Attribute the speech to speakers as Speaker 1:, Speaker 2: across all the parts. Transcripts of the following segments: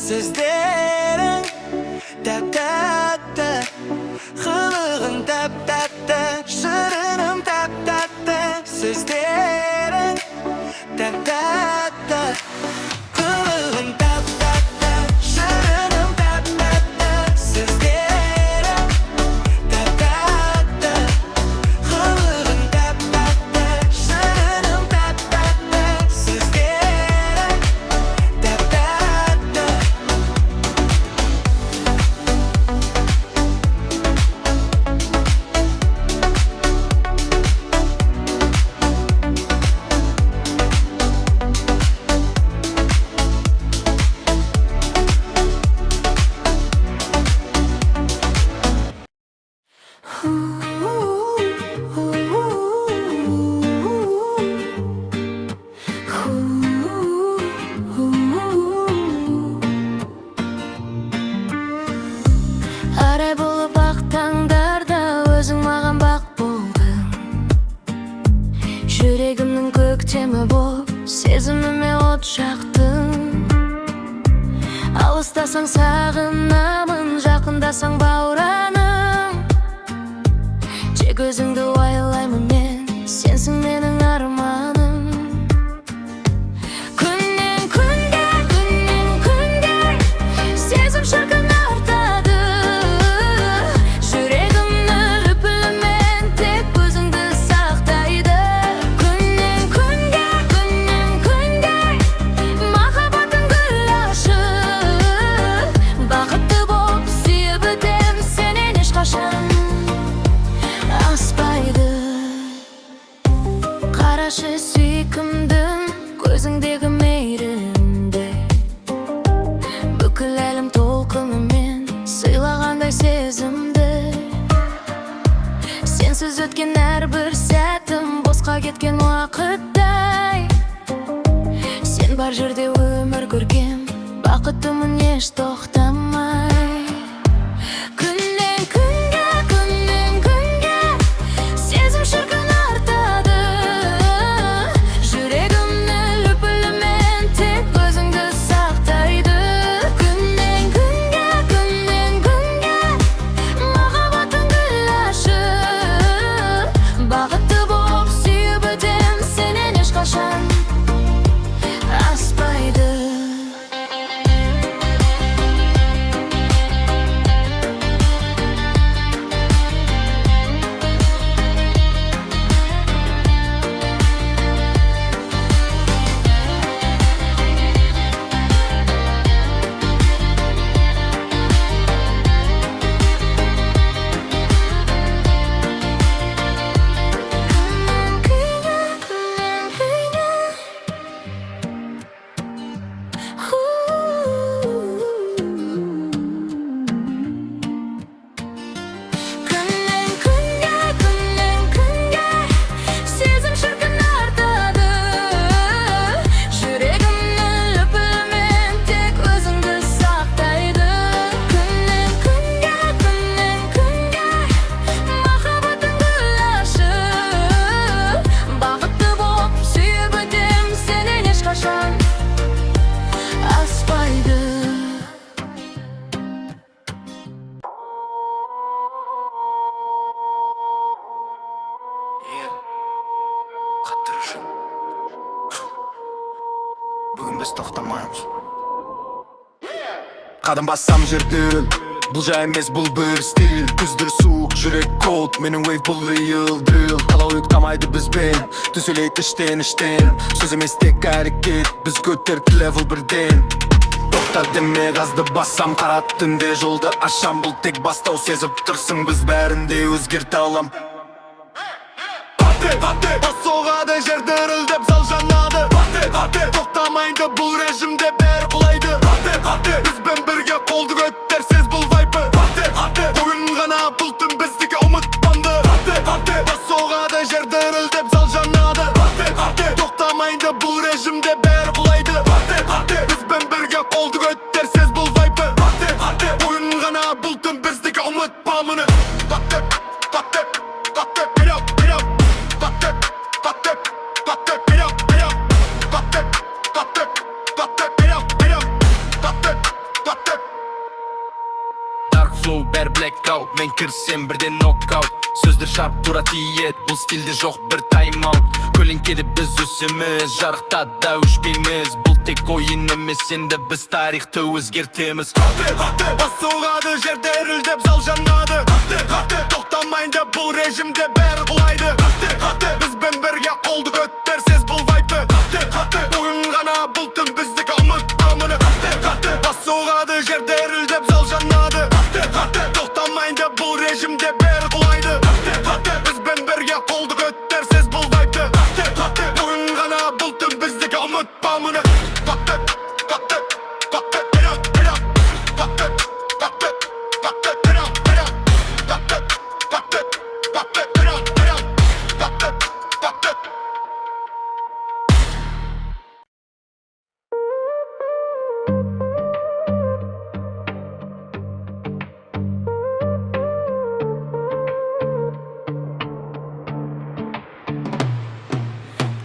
Speaker 1: Sizlerin tap-tatlı, kılığın tap-tatlı, şırınım tap-tatlı. Sizlerin tap-tatlı, kılığın tap-tatlı, şırınım tap-tatlı. Sizlerin tap-tatlı, kılığın tap-tatlı, şırınım tap-tatlı. Sizlerin tap-tatlı.
Speaker 2: Арай болып ақ таңдарда өзің маған бақ болдың. Жүрегімнің көктемі боп сезіміме от жақтың. Алыстасаң сағынамын, жақындасаң баураным. Тек өзіңді ойлаймын мен, сенсің менің арманым. Күннен күнге сезім шіркін артады. Жүрегімні лүпілімен тек өзіңді сақтайды. Күннен күнге махаббатың гүл ашып, бақытты боп сүйіп өтем сенен ешқашан аспайды. Қарашы сүйкімдім көзіңдегі мейірімді, бүкіл әлем толқынымен сыйлағандай сезімді. Сенсіз өткен әрбір сәтім босқа кеткен уақыттай. Сен бар жерде өмір көргем, бақыттымын еш тоқтамай. Күннен күнге сезім шіркін артады. Жүрегімні лүпілімен тек өзіңді сақтайды. Күннен күнге махаббатың гүл ашып, бақытты боп сүйіп өтем сенен ешқашан аспайды. Сезім шіркін артады. Жүрегімні лүпілімен тек өзіңді сақтайды. Күннен күнге махаббатың гүл ашып, бақытты боп сүйіп өтем сенен ешқашан аспайды.
Speaker 1: Қаттырышым, бүгін біз тоқтамаймыз. Қадам бассам жерді, бұл жай емес, бұл бір стиль. Күздір суық, жүрек колд, менің вейв бұл real drill. Қалау ұйықтамайды бізбен, түзелейді іштен. Сөз емес тек әрекет, біз көтерді левел бірден. Тоқта деме газды бассам, қара түнде жолды ашам. Бұл тек бастау, сезіп тұрсың, біз бәрінде өзгерте алам. Бас соғады, жер дірілдеп зал жанады. Тоқтамайды бұл режимде бәрі құлайды. Бізбен бірге қолды көтерсіз бұл вайпы. Бүгін ғана бұл түн біздікі ұмытпанды. Бас соғады, жер дірілдеп зал жанады. Тоқтамайды бұл режимде бәрі құлайды. Бізбен бірге қолды көтерсіз бұл вайпы. Бүгін ғана бұл түн біздікі ұмытпамыны. slow бәр blackout. Мен кірсем бірден knockout. Сөздер шарп тура тиет, бұл стилде жоқ бір тайм-аут. Көлеңкеде біз өсеміз, жарықтада өшпейміз. Бұл тек ойын емес, енді біз тарихты өзгертеміз. Бас соғады, жерде үрілдеп зал жанады. Тоқтамайды бұл режимде бәрі құлайды. Бізбен бірге қолды көтерсіз бұл вайпы. Ойын ғана бұл түн біздікі ұмытпа мұны. Бас соғады, жерде үрілдеп зал жанады. Тоқтамайды бұл режимде бәрі құлайды. Бізбен бірге қолды көтерсіз бұл вайпы. Ойын ғана бұл түн біздікі ұмытпа мұны.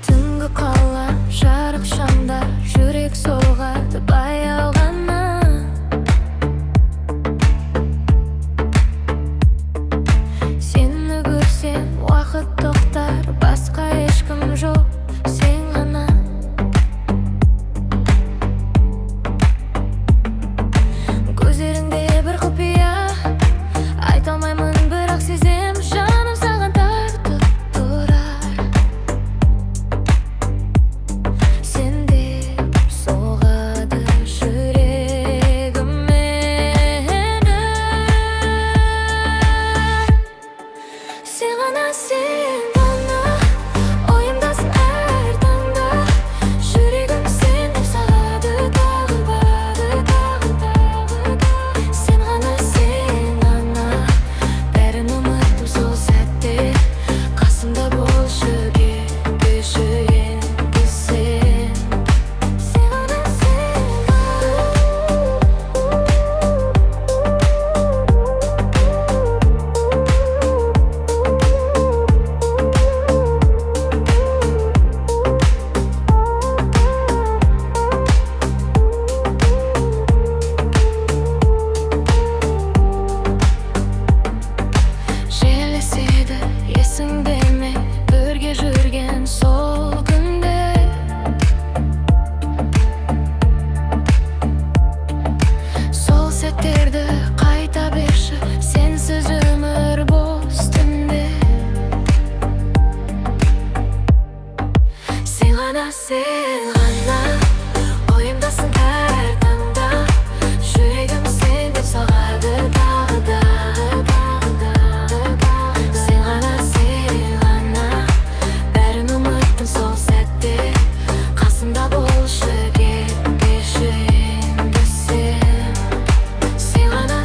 Speaker 2: Түнгі қала жарық шамда жүрек соғады баяу ғана. Сені көрсем уақыт тоқтар, басқа ешкім жоқ, сен ғана. Көздеріңде бір құпия, айта алмаймын бірақ сезем, жаным саған тартып тұрар. Сендеп соғады жүрегім менің. Сен ғана, сен ғана, ойымдасың әр таңда. Жүрегім сендеп соғады тағы тағы. Сен ғана, бәрін ұмыттым сол сәтте. Қасымда болшы, кеші енді сен. Сен ғана, жел еседі, есіңде ме бірге жүрген сол күнде. Сол сәттерді қайта берші, сенсіз өмір бос түнде. Сен ғана, ойымдасың әр таңда. Жүрегім сендеп соғады тағы. Сен ғана, бәрін ұмыттым сол сәтте. Қасымда болшы, кеші енді сен. Сен ғана,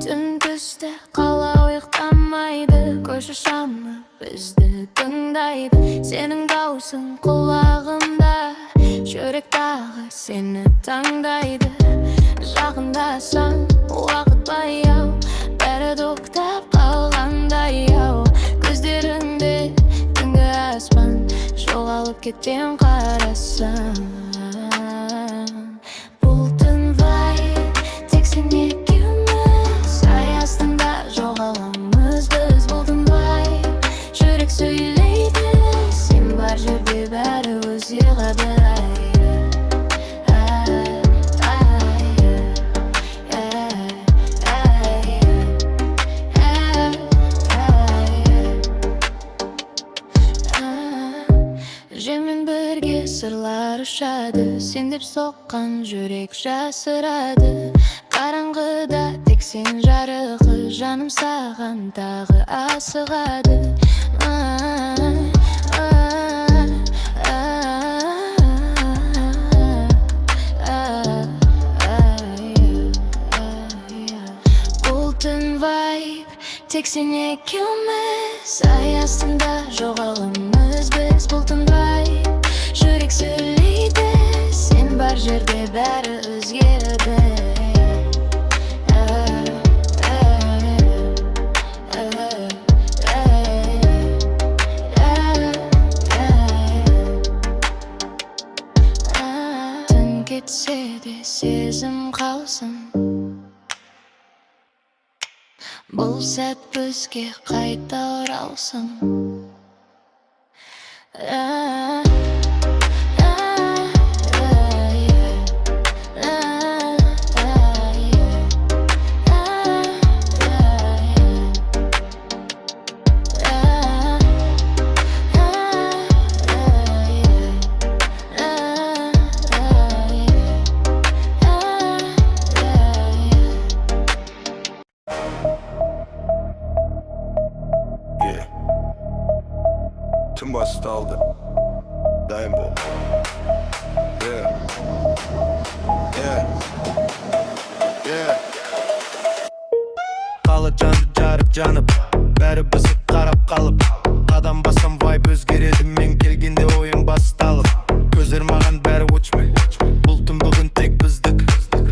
Speaker 2: түн түсті, қала ұйықтамайды. Көші шамы бізді тыңдайды. Сенің даусың құлағымда, жүрек тағы сені таңдайды. Жақындасаң уақыт баяу, бәрі тоқтап қалғандай ау. Көздеріңде түнгі аспан, жоғалып кетем қарасам. Бұл түн вайб, тек сен екеуміз, ай астында жоғаламыз біз. Бұл түн вайб, жүрек сөйлейді, сен бар жерде бәрі өзгереді. Жеммен бірге сырлар ұшады, сендеп соққан жүрек жасырады. Қараңғыда тек сен жарығы, жаным саған тағы асығады. Seni ikimiz ay astında жоғаламыз biz бұл түндай Жүрек сөйлейді Сен бар жерде бәрі өзгереді Түн кетсе де сезім қалсын Бұл сәт бізге қайта оралсын
Speaker 1: Tüm bastaldı Daim bol Қалы жанды жарып жанып Бәрі бізіп қарап қалып Қадам басам вайб өзгереді Мен келгенде ойын басталып Көздер маған бәрі өчмек Бұл түн бүгін тек біздік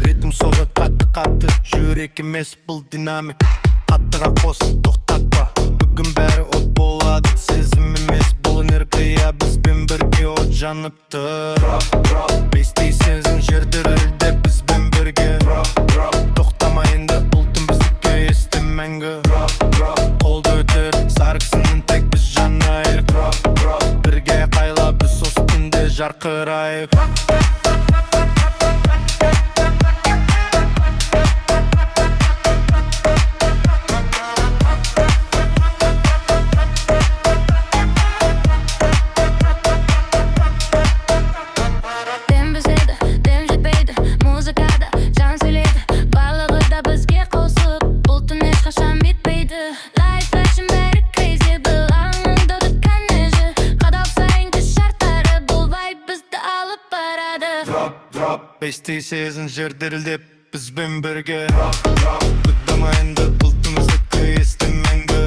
Speaker 1: Ритм соғып қатты Жүрек емес бұл динамик Қаттыға қос тоқтатпа Бүгін бәрі от болады Сезім емес бұл энергия Бізбен бірге от жанып тұр Бестей сезін жер дірілдеп бізбен бірге Тоқтама енді бұл түн біздікі есті мәңгі Қолды өтер сарқысының тек біз жанайық Бірге қайла біз осы түнде жарқырайық Бестей сезін жер дірілдеп бізбен бірге Құттама енді бұл түн біздікі есті мәңгі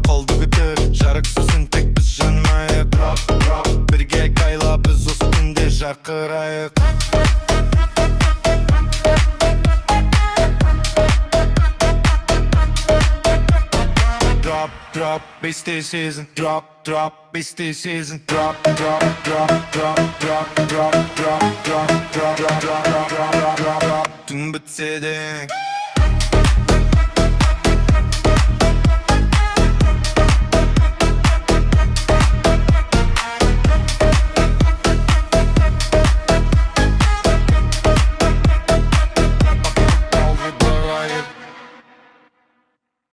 Speaker 1: Қолды көтер жарықсызын тек біз жанайық Бірге қайла біз осы түнде жарқырайық Drop, beste season, drop, beste season, drop, Dün bitse de